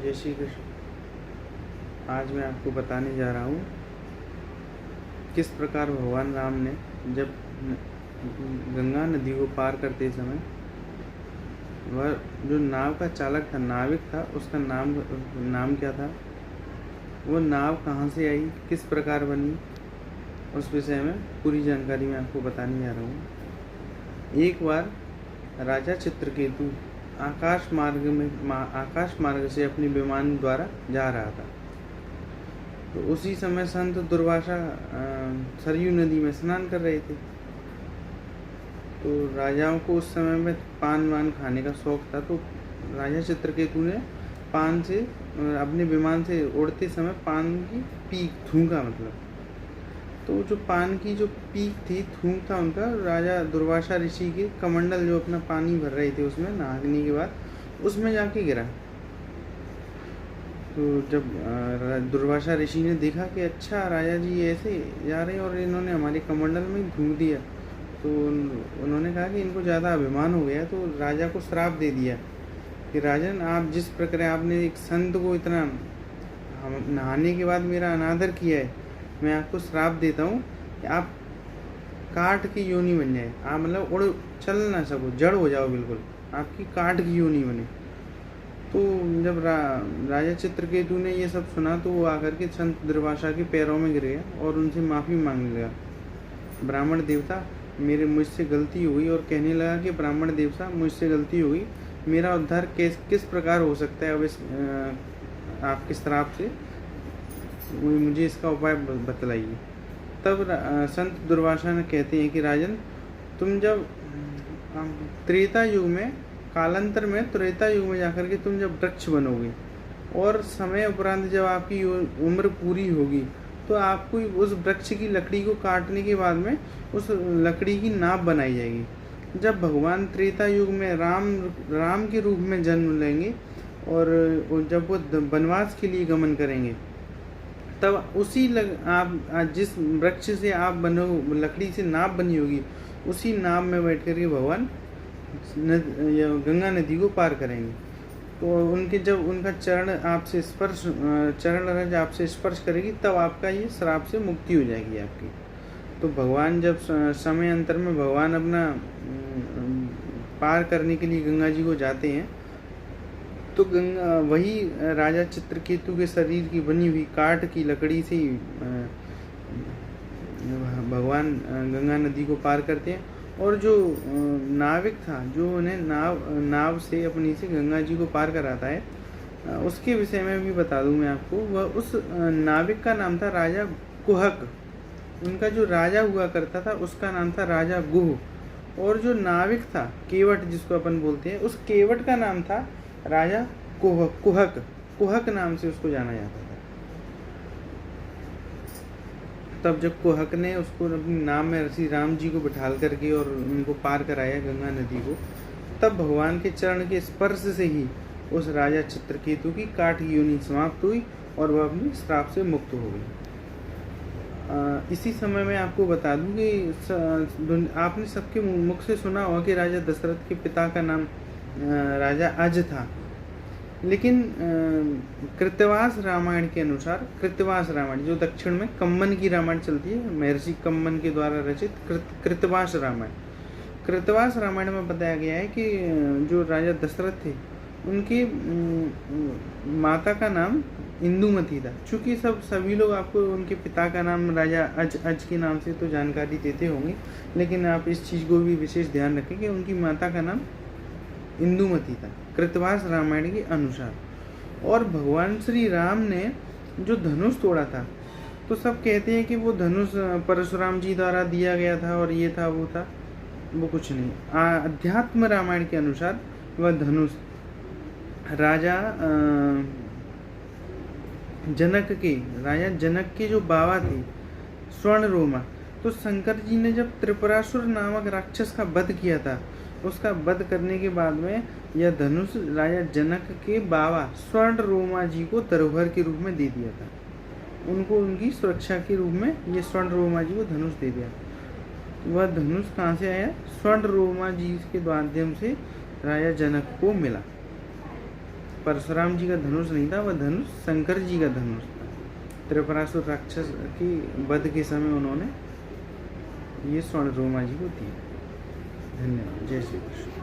जय श्री कृष्ण। आज मैं आपको बताने जा रहा हूँ किस प्रकार भगवान राम ने जब गंगा नदी को पार करते समय वह जो नाव का चालक था, नाविक था, उसका नाम क्या था, वो नाव कहाँ से आई, किस प्रकार बनी, उस विषय में पूरी जानकारी मैं आपको बताने जा रहा हूँ। एक बार राजा चित्रकेतु आकाश मार्ग से अपने विमान द्वारा जा रहा था। तो उसी समय संत दुर्वासा सरयू नदी में स्नान कर रहे थे। तो राजाओं को उस समय में पान वान खाने का शौक था। तो राजा चित्रकेतु ने पान से अपने विमान से उड़ते समय पान की पीक थूका, मतलब तो जो पान की जो पीक थी, थूक था उनका, राजा दुर्वासा ऋषि के कमंडल जो अपना पानी भर रहे थे उसमें नहाने के बाद, उसमें जाके गिरा। तो जब दुर्वासा ऋषि ने देखा कि अच्छा राजा जी ऐसे जा रहे हैं और इन्होंने हमारे कमंडल में थूक दिया, तो उन्होंने कहा कि इनको ज़्यादा अभिमान हो गया। तो राजा को श्राप दे दिया कि राजन, आप जिस प्रकार आपने एक संत को इतना नहाने के बाद मेरा अनादर किया है, मैं आपको श्राप देता हूँ कि आप काठ की योनि बन जाए, आप मतलब उड़ चल ना सको, जड़ हो जाओ, बिल्कुल आपकी काठ की योनि बने। तो जब राजा चित्रकेतु ने ये सब सुना तो वो आकर के संत दुर्वासा के पैरों में गिर गया और उनसे माफ़ी मांग लिया। ब्राह्मण देवता, मुझसे गलती हुई, और कहने लगा कि ब्राह्मण देवता, मुझसे गलती हुई, मेरा उद्धार किस प्रकार हो सकता है अब इस आपके श्राप से, मुझे इसका उपाय बतलाइए। तब संत दुर्वासा ने कहते हैं कि राजन, तुम जब त्रेता युग में, कालांतर में त्रेता युग में जाकर के तुम जब वृक्ष बनोगे और समय उपरांत जब आपकी उम्र पूरी होगी, तो आपको उस वृक्ष की लकड़ी को काटने के बाद में उस लकड़ी की नाव बनाई जाएगी। जब भगवान त्रेता युग में राम के रूप में जन्म लेंगे और जब वो वनवास के लिए गमन करेंगे, तब उसी आप जिस वृक्ष से आप बनो, लकड़ी से नाव बनी होगी, उसी नाव में बैठ कर के भगवान गंगा नदी को पार करेंगे। तो उनके जब उनका चरण आपसे स्पर्श करेगी, तब आपका ये श्राप से मुक्ति हो जाएगी आपकी। तो भगवान जब समय अंतर में भगवान अपना पार करने के लिए गंगा जी को जाते हैं, तो गंगा वही राजा चित्रकेतु के शरीर की बनी हुई काठ की लकड़ी से भगवान गंगा नदी को पार करते हैं। और जो नाविक था, जो उन्हें नाव से अपनी से गंगा जी को पार कराता है, उसके विषय में भी बता दूं मैं आपको। वह उस नाविक का नाम था राजा कुहक। उनका जो राजा हुआ करता था उसका नाम था राजा गुह। और जो नाविक था केवट, जिसको अपन बोलते हैं, उस केवट का नाम था राजा कुहक नाम से उसको जाना जाता था। तब जब कुहक ने उसको अपनी नाव में श्री राम जी को बिठाल करके और उनको पार कराया गंगा नदी को, तब भगवान के चरण के स्पर्श से ही उस राजा चित्रकेतु की काठ की योनि समाप्त हुई और वह अपनी श्राप से मुक्त हो गई। इसी समय में आपको बता दूं कि आपने सबके मुख से सुना होगा कि राजा दशरथ के पिता का नाम राजा अज था। लेकिन कृतवास रामायण के अनुसार, कृतवास रामायण जो दक्षिण में कम्मन की रामायण चलती है, महर्षि कम्मन के द्वारा रचित कृतवास रामायण में बताया गया है कि जो राजा दशरथ थे, उनकी माता का नाम इंदुमती था। चूँकि सभी लोग आपको उनके पिता का नाम राजा अज के नाम से तो जानकारी देते होंगे, लेकिन आप इस चीज़ को भी विशेष ध्यान रखें कि उनकी माता का नाम इंदुमती था, कृतवास रामायण के अनुसार। और भगवान श्री राम ने जो धनुष तोड़ा था, तो सब कहते हैं कि वो धनुष परशुराम जी द्वारा दिया गया था और ये था वो था, वो कुछ नहीं। अध्यात्म रामायण के अनुसार वह धनुष राजा जनक के जो बाबा थे, स्वर्ण रोमा, तो शंकर जी ने जब त्रिपुरासुर नामक राक्षस का वध किया था, उसका वध करने के बाद में यह धनुष राजा जनक के बाबा स्वर्ण रोमा जी को धरोहर के रूप में दे दिया था। उनको उनकी सुरक्षा के रूप में ये स्वर्ण रोमा जी को धनुष दे दिया। वह धनुष कहाँ से आया? स्वर्ण रोमा जी के माध्यम से राजा जनक को मिला। परशुराम जी का धनुष नहीं था, वह धनुष शंकर जी का धनुष था। त्रिपुरासुर राक्षस की वध के समय उन्होंने ये स्वर्ण रोमा जी को दिया। धन्यवाद। जय श्री कृष्ण।